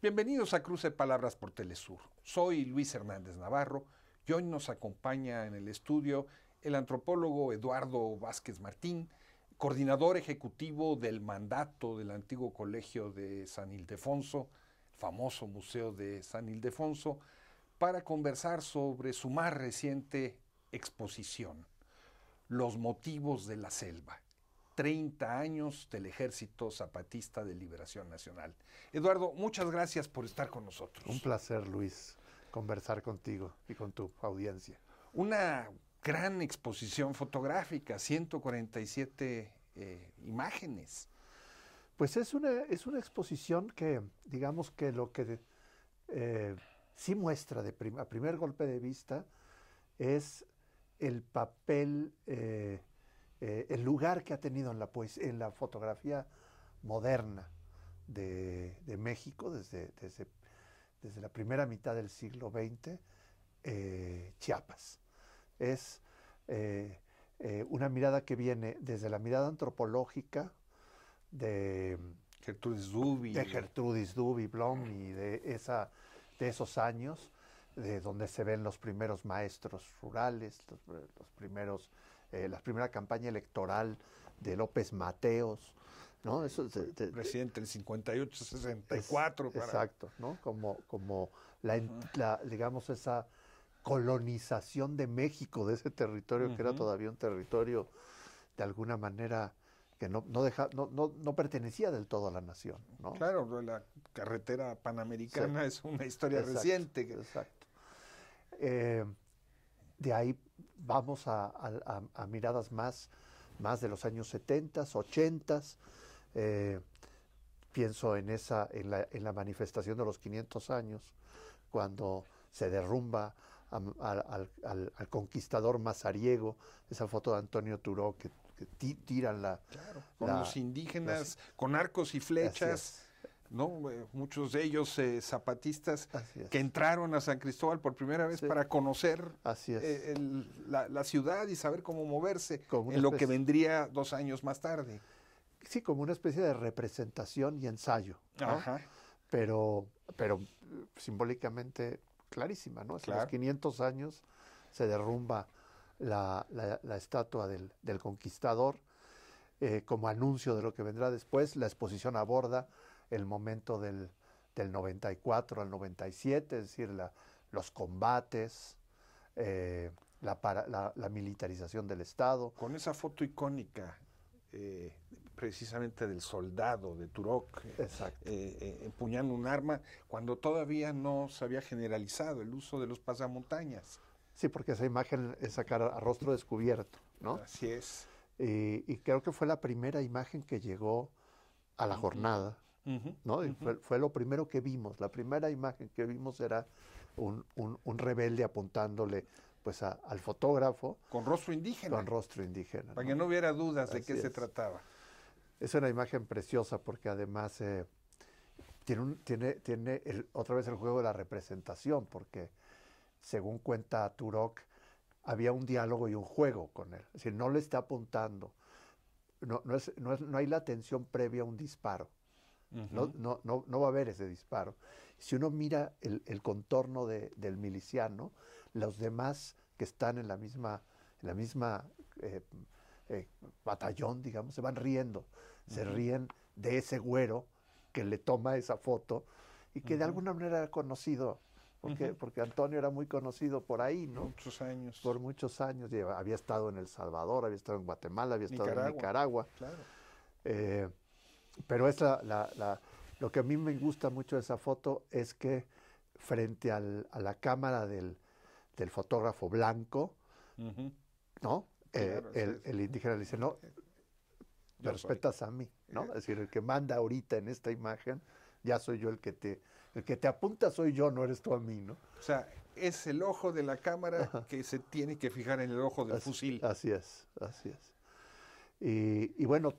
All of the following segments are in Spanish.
Bienvenidos a Cruce de Palabras por Telesur. Soy Luis Hernández Navarro y hoy nos acompaña en el estudio el antropólogo Eduardo Vázquez Martín, coordinador ejecutivo del mandato del antiguo colegio de San Ildefonso, el famoso Museo de San Ildefonso, para conversar sobre su más reciente exposición, Los motivos de la selva. 30 años del Ejército Zapatista de Liberación Nacional. Eduardo, muchas gracias por estar con nosotros. Un placer, Luis, conversar contigo y con tu audiencia. Una gran exposición fotográfica, 147 imágenes. Pues es una exposición que, digamos que lo que sí muestra a primer golpe de vista es el papel, el lugar que ha tenido en la fotografía moderna de México desde la primera mitad del siglo XX, Chiapas. Es una mirada que viene desde la mirada antropológica de Gertrudis Duby, Blom y de esos años, de donde se ven los primeros maestros rurales, la primera campaña electoral de López Mateos, ¿no? Eso presidente del 58-64. Exacto, ¿no? Como digamos, esa colonización de México, de ese territorio que era todavía un territorio de alguna manera que no pertenecía del todo a la nación, ¿no? Claro, la carretera panamericana es una historia reciente. Exacto. De ahí vamos a miradas más de los años 70, 80. Pienso en la manifestación de los 500 años, cuando se derrumba al conquistador mazariego, esa foto de Antonio Turó que tiran con los indígenas, con arcos y flechas, ¿no? Muchos de ellos zapatistas que entraron a San Cristóbal por primera vez para conocer la ciudad y saber cómo moverse en lo que vendría 2 años más tarde. Sí, como una especie de representación y ensayo, ¿no? Ajá. Pero simbólicamente clarísima, ¿no? Claro. A los 500 años se derrumba la estatua del conquistador, como anuncio de lo que vendrá después. La exposición aborda el momento del 94 al 97, es decir, los combates, la militarización del Estado. Con esa foto icónica, precisamente del soldado de Turok, empuñando un arma, cuando todavía no se había generalizado el uso de los pasamontañas. Sí, porque esa imagen es sacar a rostro descubierto, ¿no? Así es. Y creo que fue la primera imagen que llegó a la jornada, ¿no? Y fue lo primero que vimos. La primera imagen que vimos era un rebelde apuntándole pues al fotógrafo. Con rostro indígena. Con rostro indígena. Para que no hubiera dudas de qué se trataba. Es una imagen preciosa porque además tiene otra vez el juego de la representación, porque según cuenta Turok, había un diálogo y un juego con él. Es decir, no le está apuntando. No hay la atención previa a un disparo. No va a haber ese disparo. Si uno mira el contorno del miliciano, los demás que están en la misma batallón, digamos, se van riendo. Se ríen de ese güero que le toma esa foto y que de alguna manera era conocido. Porque Antonio era muy conocido por ahí, ¿no? Muchos años. Por muchos años. Había estado en El Salvador, había estado en Guatemala, había estado en Nicaragua. Claro. Pero lo que a mí me gusta mucho de esa foto es que frente a la cámara del fotógrafo blanco, ¿no? Claro, el indígena le dice, no, me respetas a mí, ¿no? Es decir, el que manda ahorita en esta imagen, ya soy yo el que te apunta, soy yo, no eres tú a mí, ¿no? O sea, es el ojo de la cámara que se tiene que fijar en el ojo del fusil. Así es. Y bueno,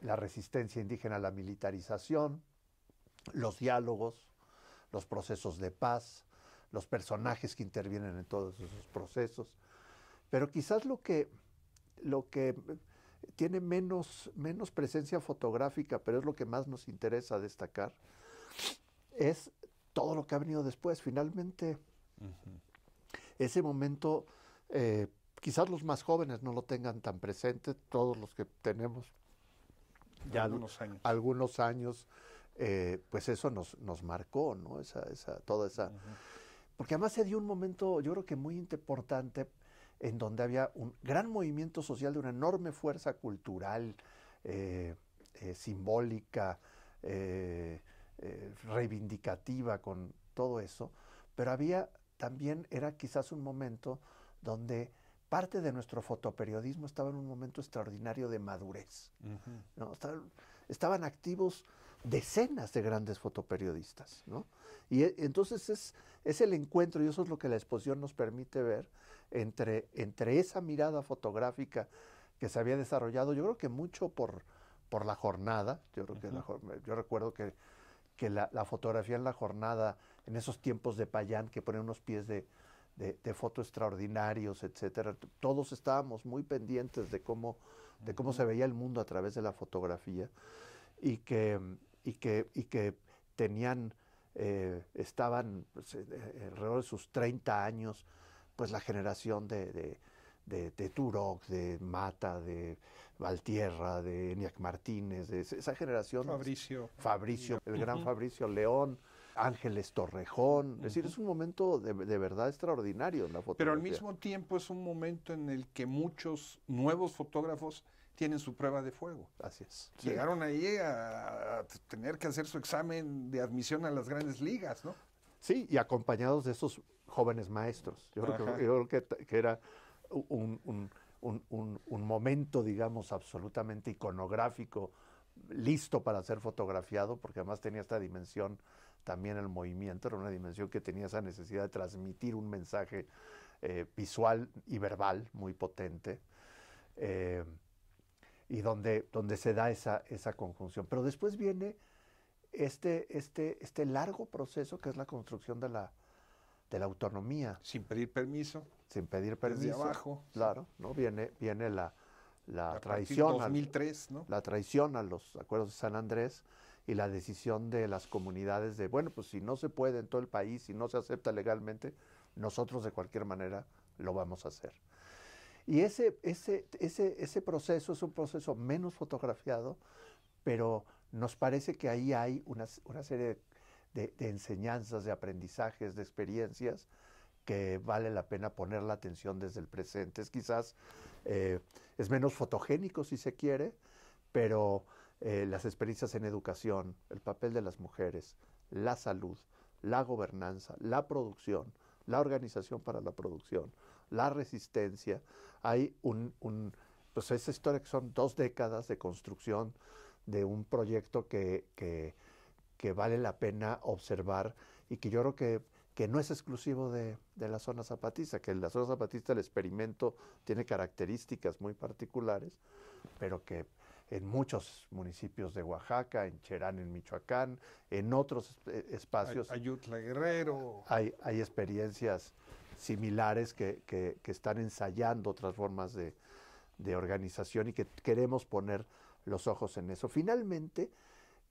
la resistencia indígena a la militarización, los diálogos, los procesos de paz, los personajes que intervienen en todos esos procesos. Pero quizás lo que tiene menos presencia fotográfica, pero es lo que más nos interesa destacar, es todo lo que ha venido después. Finalmente, ese momento, quizás los más jóvenes no lo tengan tan presente, todos los que tenemos ya algunos años, pues eso nos marcó, ¿no? Toda esa. Porque además se dio un momento, yo creo que muy importante, en donde había un gran movimiento social de una enorme fuerza cultural, simbólica, reivindicativa con todo eso, pero había también, era quizás un momento donde parte de nuestro fotoperiodismo estaba en un momento extraordinario de madurez, ¿no? Estaban activos decenas de grandes fotoperiodistas, ¿no? Y entonces es el encuentro, y eso es lo que la exposición nos permite ver, entre esa mirada fotográfica que se había desarrollado, yo creo que mucho por la jornada. Yo creo que yo recuerdo que la fotografía en la jornada, en esos tiempos de Payán, que ponía unos pies de foto extraordinarios, etcétera, todos estábamos muy pendientes de cómo se veía el mundo a través de la fotografía, y que tenían, estaban pues, alrededor de sus 30 años, pues la generación de Turok, de Mata, de Valtierra, de Eniac Martínez, de esa generación. Fabricio, el gran Fabricio León, Ángeles Torrejón. Es decir, es un momento de verdad extraordinario en la fotografía. Pero al mismo tiempo es un momento en el que muchos nuevos fotógrafos tienen su prueba de fuego. Así es. Llegaron ahí a tener que hacer su examen de admisión a las grandes ligas, ¿no? Sí, y acompañados de esos jóvenes maestros. Yo creo que era un momento, digamos, absolutamente iconográfico, listo para ser fotografiado, porque además tenía esta dimensión también el movimiento, era una dimensión que tenía esa necesidad de transmitir un mensaje visual y verbal muy potente, y donde se da esa conjunción. Pero después viene este largo proceso que es la construcción de la autonomía. Sin pedir permiso. Sin pedir permiso. Desde abajo. Claro, ¿no? Viene la traición. 2003, ¿no? La traición a los acuerdos de San Andrés y la decisión de las comunidades de, bueno, pues si no se puede en todo el país, si no se acepta legalmente, nosotros de cualquier manera lo vamos a hacer. Y ese proceso es un proceso menos fotografiado, pero nos parece que ahí hay una serie de enseñanzas, de aprendizajes, de experiencias que vale la pena poner la atención desde el presente. Es quizás, es menos fotogénico si se quiere, pero las experiencias en educación, el papel de las mujeres, la salud, la gobernanza, la producción, la organización para la producción, la resistencia. Hay pues esa historia que son 2 décadas de construcción de un proyecto que vale la pena observar, y que yo creo que no es exclusivo de la zona zapatista, que en la zona zapatista el experimento tiene características muy particulares, pero que en muchos municipios de Oaxaca, en Cherán, en Michoacán, en otros espacios. Ayutla Guerrero. Hay experiencias similares que están ensayando otras formas de organización, y que queremos poner los ojos en eso. Finalmente,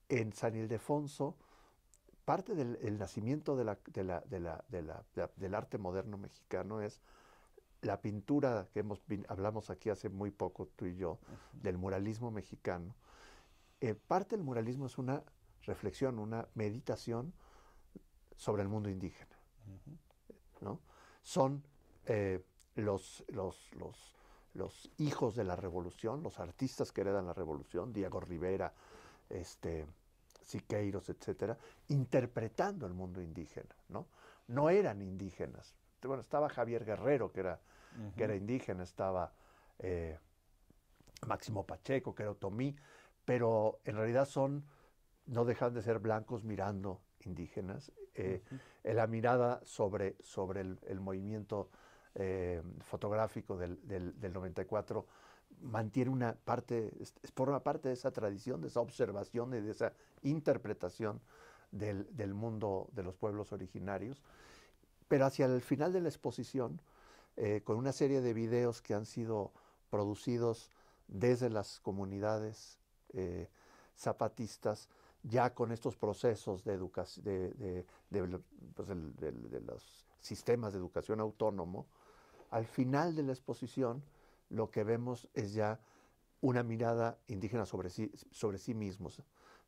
en San Ildefonso, parte del nacimiento del arte moderno mexicano es la pintura que hablamos aquí hace muy poco, tú y yo, del muralismo mexicano. Parte del muralismo es una reflexión, una meditación sobre el mundo indígena, ¿no? Son los hijos de la revolución, los artistas que heredan la revolución, Diego Rivera, Siqueiros, etcétera, interpretando el mundo indígena, ¿no? No eran indígenas. Bueno, estaba Javier Guerrero, que era indígena, estaba Máximo Pacheco, que era otomí, pero en realidad no dejan de ser blancos mirando indígenas. La mirada sobre el movimiento fotográfico del 94 mantiene forma parte de esa tradición, de esa observación y de esa interpretación del mundo de los pueblos originarios. Pero hacia el final de la exposición, con una serie de videos que han sido producidos desde las comunidades zapatistas, ya con estos procesos de educación, pues de los sistemas de educación autónomo, al final de la exposición lo que vemos es ya una mirada indígena sobre sí mismos,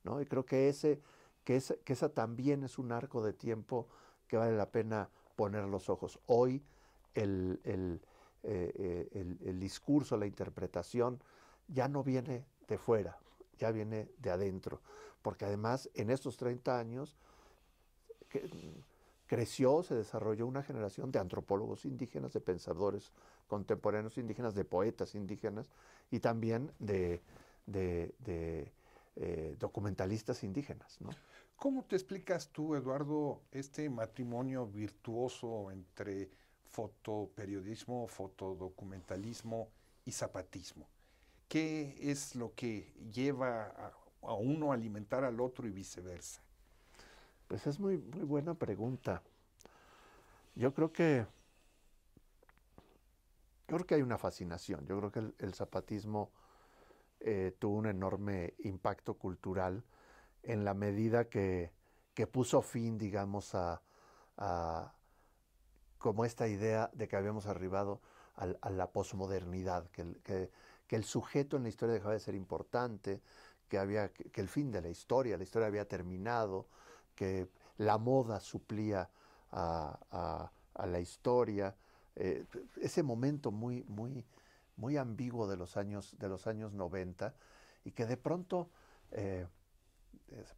¿no? Y creo que esa también es un arco de tiempo que vale la pena poner los ojos. Hoy el discurso, la interpretación, ya no viene de fuera, ya viene de adentro, porque además en estos 30 años creció, se desarrolló una generación de antropólogos indígenas, de pensadores contemporáneos indígenas, de poetas indígenas y también de documentalistas indígenas, ¿no? ¿Cómo te explicas tú, Eduardo, este matrimonio virtuoso entre fotoperiodismo, fotodocumentalismo y zapatismo? ¿Qué es lo que lleva a uno a alimentar al otro y viceversa? Pues es muy, muy buena pregunta. Yo creo que hay una fascinación. Yo creo que el zapatismo tuvo un enorme impacto cultural en la medida que puso fin, digamos, a como esta idea de que habíamos arribado a la posmodernidad, que el sujeto en la historia dejaba de ser importante, que el fin de la historia había terminado, que la moda suplía a la historia. Ese momento muy, muy, muy ambiguo de los años 90 y que de pronto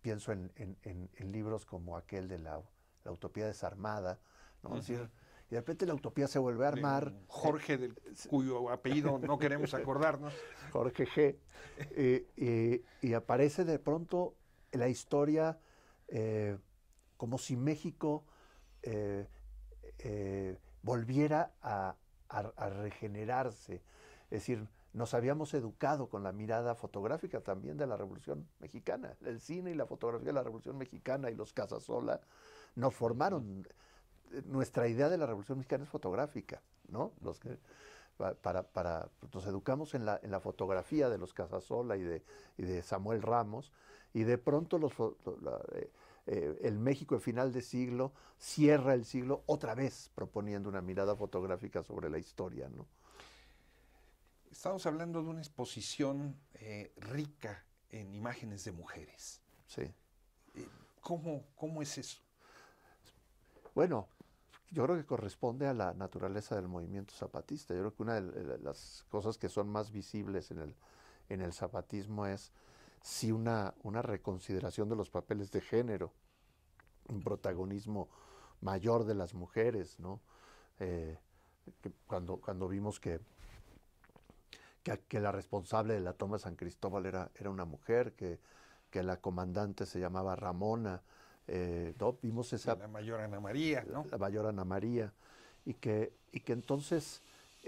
pienso en libros como aquel de la utopía desarmada, ¿no? Es decir, y de repente la utopía se vuelve a armar. Jorge, cuyo apellido no queremos acordarnos. Jorge G. Y aparece de pronto la historia como si México volviera a regenerarse. Es decir, nos habíamos educado con la mirada fotográfica también de la Revolución Mexicana. El cine y la fotografía de la Revolución Mexicana y los Casasola nos formaron. Nuestra idea de la Revolución Mexicana es fotográfica, ¿no? Nos educamos en la fotografía de los Casasola y de Samuel Ramos, y de pronto el México de final de siglo cierra el siglo otra vez proponiendo una mirada fotográfica sobre la historia, ¿no? Estamos hablando de una exposición rica en imágenes de mujeres. Sí. ¿Cómo es eso? Bueno, yo creo que corresponde a la naturaleza del movimiento zapatista. Yo creo que una de las cosas que son más visibles en el zapatismo es sí una reconsideración de los papeles de género, un protagonismo mayor de las mujeres, ¿no? Cuando vimos que la responsable de la toma de San Cristóbal era una mujer, que la comandante se llamaba Ramona, ¿no? Vimos esa... La mayor Ana María, ¿no? La mayor Ana María, y que entonces,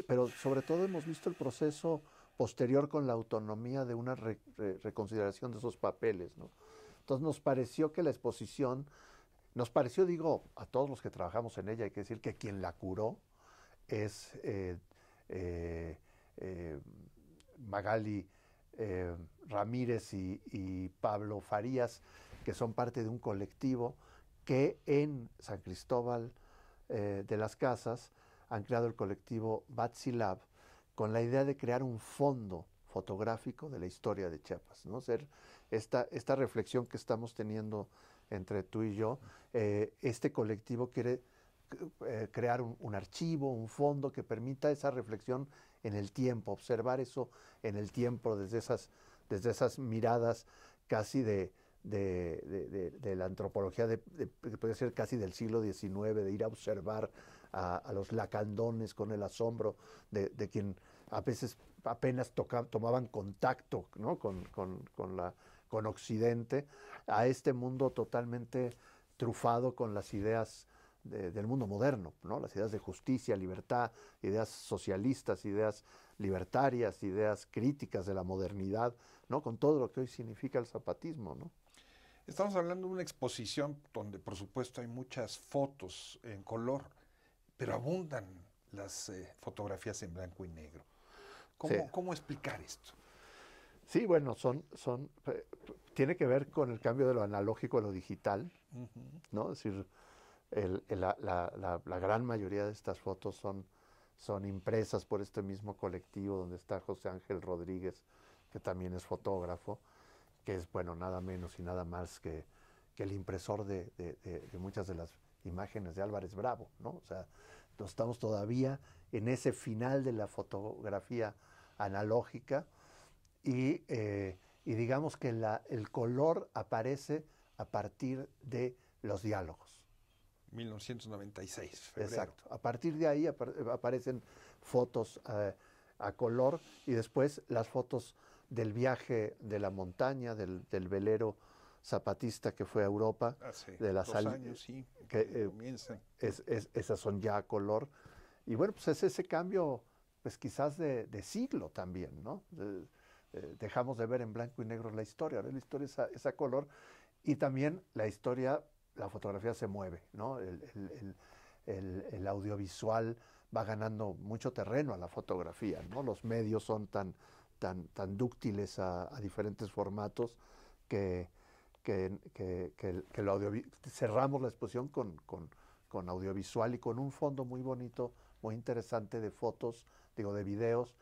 pero sobre todo hemos visto el proceso posterior con la autonomía de una reconsideración de esos papeles, ¿no? Entonces nos pareció que la exposición, digo, a todos los que trabajamos en ella, hay que decir que quien la curó es Magali Ramírez y Pablo Farías, que son parte de un colectivo que en San Cristóbal de las Casas han creado el colectivo Batsilab con la idea de crear un fondo fotográfico de la historia de Chiapas, ¿no? Ser esta reflexión que estamos teniendo entre tú y yo, este colectivo quiere crear un archivo, un fondo que permita esa reflexión en el tiempo, observar eso en el tiempo desde esas miradas casi de la antropología, que puede ser casi del siglo XIX, de ir a observar a los lacandones con el asombro de quien a veces apenas tomaban contacto, ¿no? con Occidente, a este mundo totalmente trufado con las ideas del mundo moderno, ¿no? Las ideas de justicia, libertad, ideas socialistas, ideas libertarias, ideas críticas de la modernidad, ¿no? Con todo lo que hoy significa el zapatismo, ¿no? Estamos hablando de una exposición donde, por supuesto, hay muchas fotos en color, pero abundan las fotografías en blanco y negro. Sí. ¿Cómo explicar esto? Sí, bueno, tiene que ver con el cambio de lo analógico a lo digital, ¿no? Es decir, la gran mayoría de estas fotos son impresas por este mismo colectivo donde está José Ángel Rodríguez, que también es fotógrafo, que es, bueno, nada menos y nada más que el impresor de muchas de las imágenes de Álvarez Bravo, ¿no? O sea, estamos todavía en ese final de la fotografía analógica y digamos que el color aparece a partir de los diálogos. 1996, febrero. Exacto. A partir de ahí aparecen fotos a color y después las fotos del viaje de la montaña, del velero zapatista que fue a Europa. Hace de las 2 años, sí, que comienzan. Esas son ya a color. Y bueno, pues es ese cambio, pues quizás de siglo también, ¿no? Dejamos de ver en blanco y negro la historia, ahora la historia es a color y también la fotografía se mueve, ¿no? El audiovisual va ganando mucho terreno a la fotografía, ¿no? Los medios son tan dúctiles a diferentes formatos que cerramos la exposición con audiovisual y con un fondo muy bonito, muy interesante de fotos, de videos,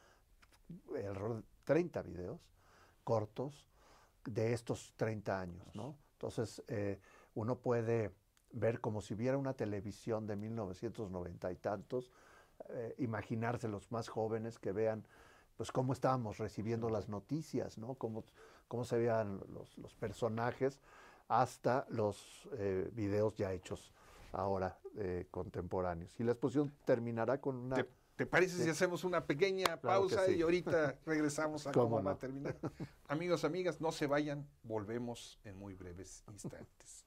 alrededor de 30 videos cortos de estos 30 años, ¿no? Entonces, uno puede ver como si viera una televisión de 1990 y tantos, imaginarse los más jóvenes que vean pues cómo estábamos recibiendo las noticias, ¿no? Cómo se veían los personajes hasta los videos ya hechos ahora contemporáneos. Y la exposición terminará con una... ¿Te parece si hacemos una pequeña pausa y ahorita regresamos a cómo va a terminar? Amigos, amigas, no se vayan, volvemos en muy breves instantes.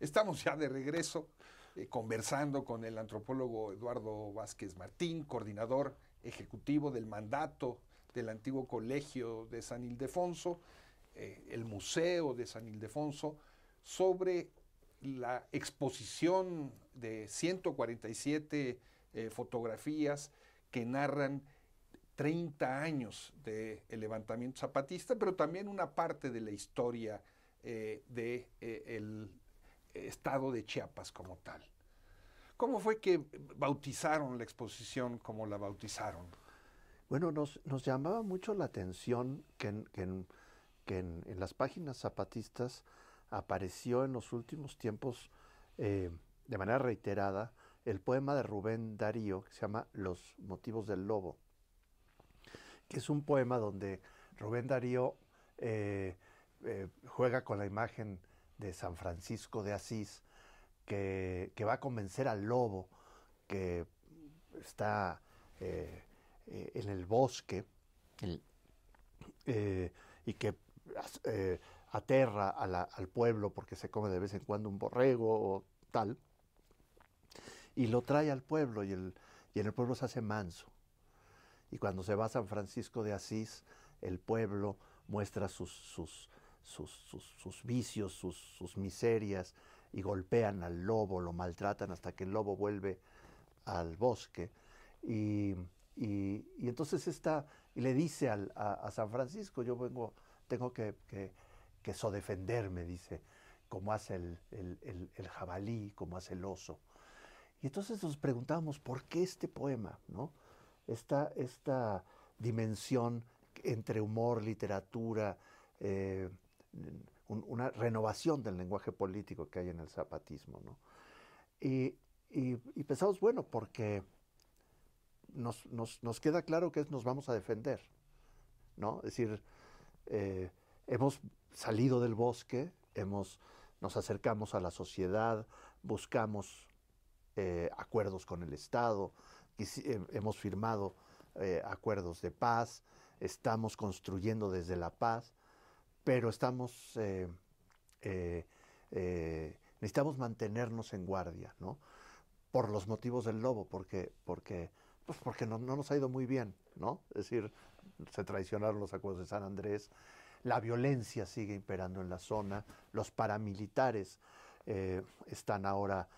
Estamos ya de regreso conversando con el antropólogo Eduardo Vázquez Martín, coordinador ejecutivo del mandato del antiguo colegio de San Ildefonso, el Museo de San Ildefonso, sobre la exposición de 147 fotografías que narran 30 años del levantamiento zapatista, pero también una parte de la historia del estado de Chiapas como tal. ¿Cómo fue que bautizaron la exposición como la bautizaron? Bueno, nos llamaba mucho la atención que en las páginas zapatistas apareció en los últimos tiempos de manera reiterada el poema de Rubén Darío que se llama Los motivos del lobo, que es un poema donde Rubén Darío juega con la imagen de San Francisco de Asís, que va a convencer al lobo que está en el bosque y que aterra al pueblo porque se come de vez en cuando un borrego o tal, y lo trae al pueblo y en el pueblo se hace manso. Y cuando se va a San Francisco de Asís, el pueblo muestra sus vicios, sus miserias, y golpean al lobo, lo maltratan hasta que el lobo vuelve al bosque. Y entonces y le dice a San Francisco, tengo que defenderme, dice, como hace el jabalí, como hace el oso. Y entonces nos preguntamos, ¿por qué este poema, ¿no? Esta dimensión entre humor, literatura, una renovación del lenguaje político que hay en el zapatismo, ¿no? Y pensamos, bueno, porque nos queda claro que nos vamos a defender, ¿no? Es decir, hemos salido del bosque, nos acercamos a la sociedad, buscamos acuerdos con el Estado, hemos firmado acuerdos de paz, estamos construyendo desde la paz, pero necesitamos mantenernos en guardia, ¿no? Por los motivos del lobo, porque no nos ha ido muy bien, ¿no? Es decir, se traicionaron los acuerdos de San Andrés, la violencia sigue imperando en la zona, los paramilitares están ahora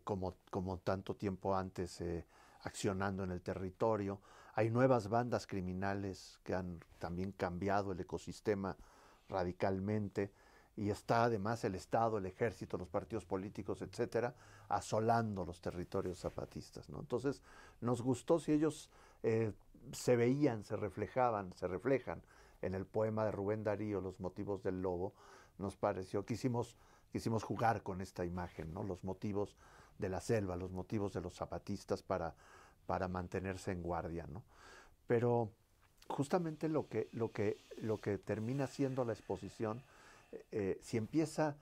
como tanto tiempo antes accionando en el territorio. Hay nuevas bandas criminales que han también cambiado el ecosistema radicalmente, y está además el Estado, el ejército, los partidos políticos, etcétera, asolando los territorios zapatistas, ¿no? Entonces, nos gustó si ellos se veían, se reflejan en el poema de Rubén Darío, Los motivos del lobo. Nos pareció, quisimos jugar con esta imagen, ¿no? Los motivos de la selva, los motivos de los zapatistas para mantenerse en guardia, ¿no? Pero justamente lo que termina siendo la exposición, si empieza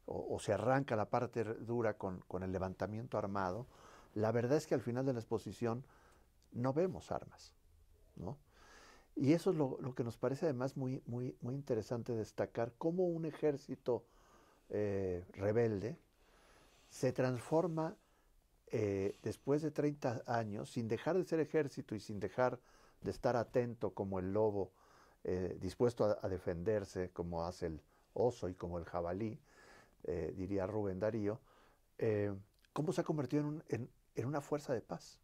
o se arranca la parte dura con el levantamiento armado, la verdad es que al final de la exposición no vemos armas, ¿no? Y eso es lo que nos parece además muy, muy, muy interesante destacar, cómo un ejército rebelde se transforma después de 30 años, sin dejar de ser ejército y sin dejar de estar atento como el lobo, dispuesto a defenderse como hace el oso y como el jabalí, diría Rubén Darío, cómo se ha convertido en una fuerza de paz.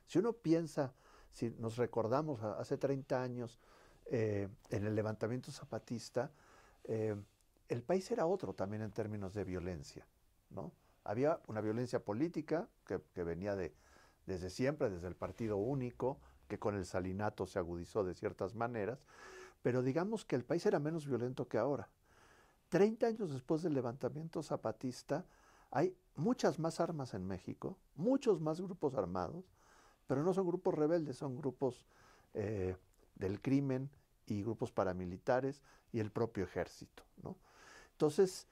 Si uno piensa, si nos recordamos hace 30 años en el levantamiento zapatista, el país era otro también en términos de violencia, ¿no? Había una violencia política que venía desde siempre, desde el Partido Único, que con el salinato se agudizó de ciertas maneras, pero digamos que el país era menos violento que ahora. 30 años después del levantamiento zapatista, hay muchas más armas en México, muchos más grupos armados, pero no son grupos rebeldes, son grupos del crimen y grupos paramilitares y el propio ejército, ¿no? Entonces,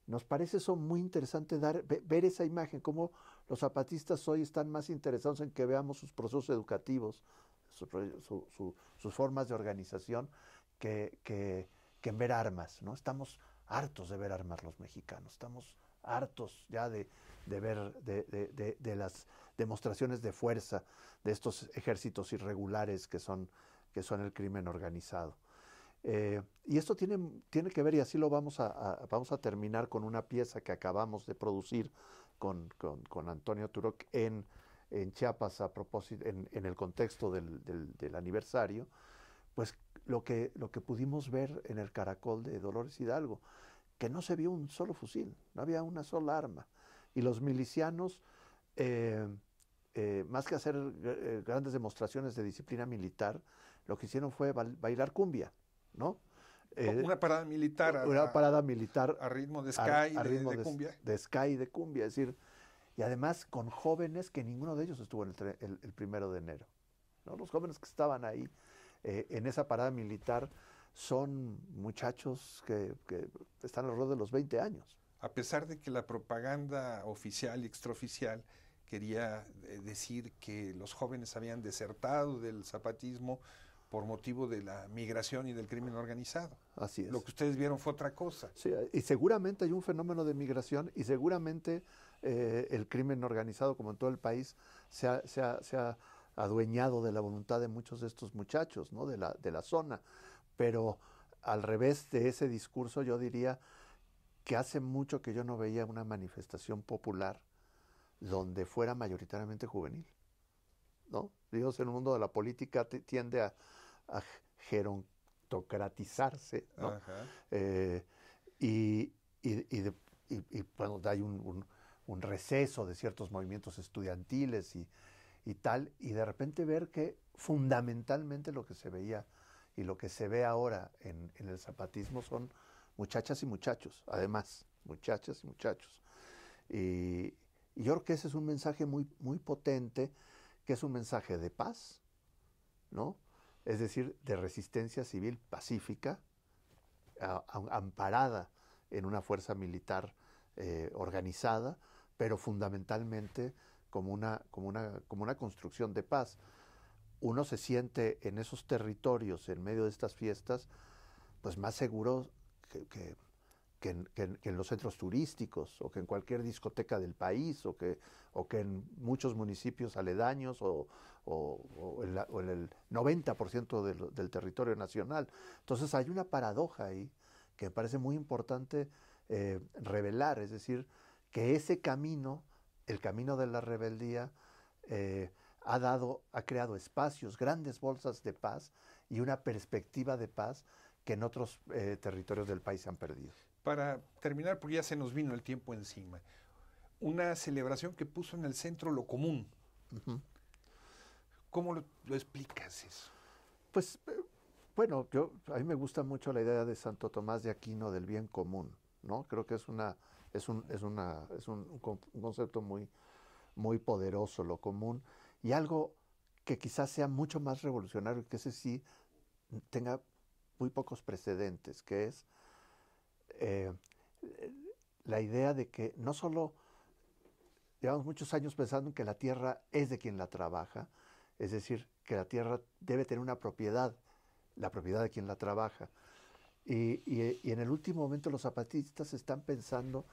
nos parece eso muy interesante, ver esa imagen, cómo los zapatistas hoy están más interesados en que veamos sus procesos educativos, sus formas de organización, que en ver armas, ¿no? Estamos hartos de ver armas los mexicanos, estamos hartos ya de ver de las demostraciones de fuerza de estos ejércitos irregulares que son el crimen organizado. Y esto tiene que ver, y así lo vamos a terminar con una pieza que acabamos de producir con Antonio Turok en Chiapas, a propósito, en el contexto del aniversario, pues lo que pudimos ver en el Caracol de Dolores Hidalgo, que no se vio un solo fusil, no había una sola arma. Y los milicianos, más que hacer grandes demostraciones de disciplina militar, lo que hicieron fue bailar cumbia, ¿no? Una parada militar. Una parada militar a ritmo de ska y ritmo de cumbia. De ska y de cumbia, es decir, y además con jóvenes que ninguno de ellos estuvo el 1 de enero, ¿no? Los jóvenes que estaban ahí en esa parada militar son muchachos que están alrededor de los 20 años. A pesar de que la propaganda oficial y extraoficial quería decir que los jóvenes habían desertado del zapatismo por motivo de la migración y del crimen organizado. Así es. Lo que ustedes vieron fue otra cosa. Sí, y seguramente hay un fenómeno de migración, y seguramente el crimen organizado, como en todo el país, se ha adueñado de la voluntad de muchos de estos muchachos, ¿no? de la zona. Pero al revés de ese discurso, yo diría que hace mucho que yo no veía una manifestación popular donde fuera mayoritariamente juvenil, ¿no? Dios, en el mundo de la política tiende a gerontocratizarse, ¿no? Y bueno, hay un receso de ciertos movimientos estudiantiles y tal, y de repente ver que fundamentalmente lo que se veía y lo que se ve ahora en el zapatismo son muchachas y muchachos, además, muchachas y muchachos. Y yo creo que ese es un mensaje muy, muy potente, que es un mensaje de paz, ¿no? Es decir, de resistencia civil pacífica, amparada en una fuerza militar organizada, pero fundamentalmente como una construcción de paz. Uno se siente en esos territorios, en medio de estas fiestas, pues más seguro que en los centros turísticos, o que en cualquier discoteca del país, o que en muchos municipios aledaños, o en el 90% del territorio nacional. Entonces hay una paradoja ahí que me parece muy importante revelar, es decir, que ese camino, el camino de la rebeldía, ha creado espacios, grandes bolsas de paz y una perspectiva de paz que en otros territorios del país se han perdido. Para terminar, porque ya se nos vino el tiempo encima, una celebración que puso en el centro lo común. Uh-huh. ¿Cómo lo explicas eso? Pues, bueno, a mí me gusta mucho la idea de Santo Tomás de Aquino del bien común, ¿no? Creo que es un concepto muy, muy poderoso, lo común, y algo que quizás sea mucho más revolucionario, que ese sí tenga muy pocos precedentes, que es la idea de que no solo llevamos muchos años pensando en que la tierra es de quien la trabaja, es decir, que la tierra debe tener una propiedad, la propiedad de quien la trabaja. Y en el último momento los zapatistas están pensando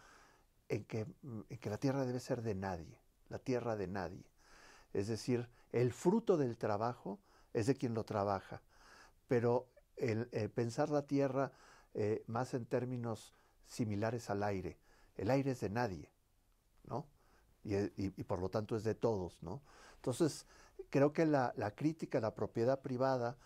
en que la tierra debe ser de nadie, la tierra de nadie. Es decir, el fruto del trabajo es de quien lo trabaja, pero pensar la tierra más en términos similares al aire. El aire es de nadie, ¿no? Y por lo tanto es de todos, ¿no? Entonces, creo que la crítica a la propiedad privada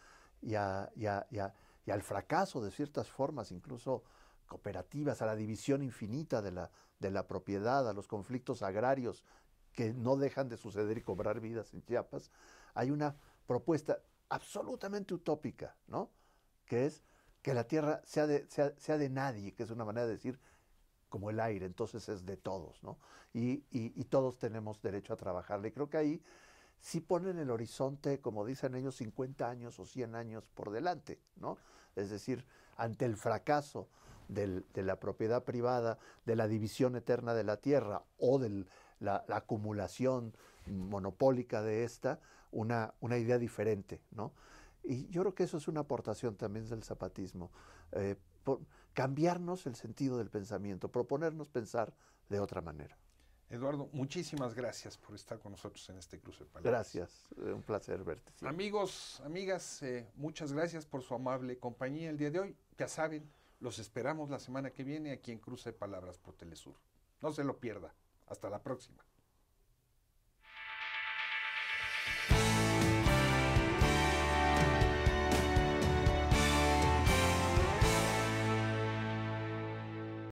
y al fracaso de ciertas formas, incluso cooperativas, a la división infinita de la propiedad, a los conflictos agrarios que no dejan de suceder y cobrar vidas en Chiapas, hay una propuesta absolutamente utópica, ¿no? Que es que la tierra sea de nadie, que es una manera de decir como el aire, entonces es de todos, ¿no? Y todos tenemos derecho a trabajarle. Y creo que ahí sí ponen el horizonte, como dicen ellos, 50 años o 100 años por delante, ¿no? Es decir, ante el fracaso de la propiedad privada, de la división eterna de la tierra o de la acumulación monopólica de esta, una idea diferente, ¿no? Y yo creo que eso es una aportación también del zapatismo, cambiarnos el sentido del pensamiento, proponernos pensar de otra manera. Eduardo, muchísimas gracias por estar con nosotros en este cruce de palabras. Gracias, un placer verte. Siempre. Amigos, amigas, muchas gracias por su amable compañía el día de hoy. Ya saben, los esperamos la semana que viene aquí en Cruce de Palabras por Telesur. No se lo pierda. Hasta la próxima.